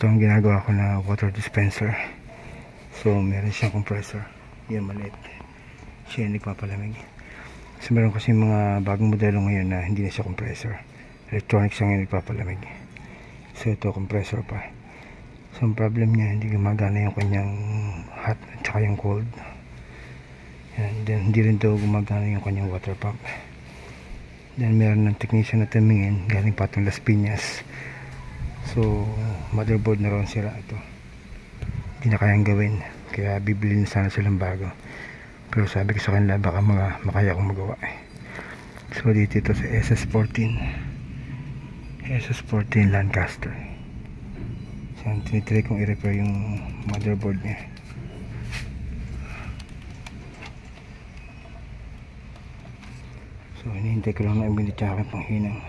ito ang ginagawa ko na water dispenser. So meron siyang compressor, yan maliit, siya yung nagpapalamig. So meron kasi mga bagong modelo ngayon na hindi na siya compressor, electronics lang yung nagpapalamig. So ito compressor pa. So ang problem niya, hindi gumagana yung kanyang hot at saka yung cold. Yan. Then hindi rin daw gumagana yung kanyang water pump. Then meron ng technician na tumingin, galing pa itong Las Piñas. So motherboard na ron sira ito, hindi na kayang gawin, kaya bibili na sana silang bago. Pero sabi ko sa kanila baka makaya akong magawa. So dito ito sa SS14 Lancaster. So tinitry kong i-repair yung motherboard niya. So hinihintay ko lang na ibinit sa akin pang hinang.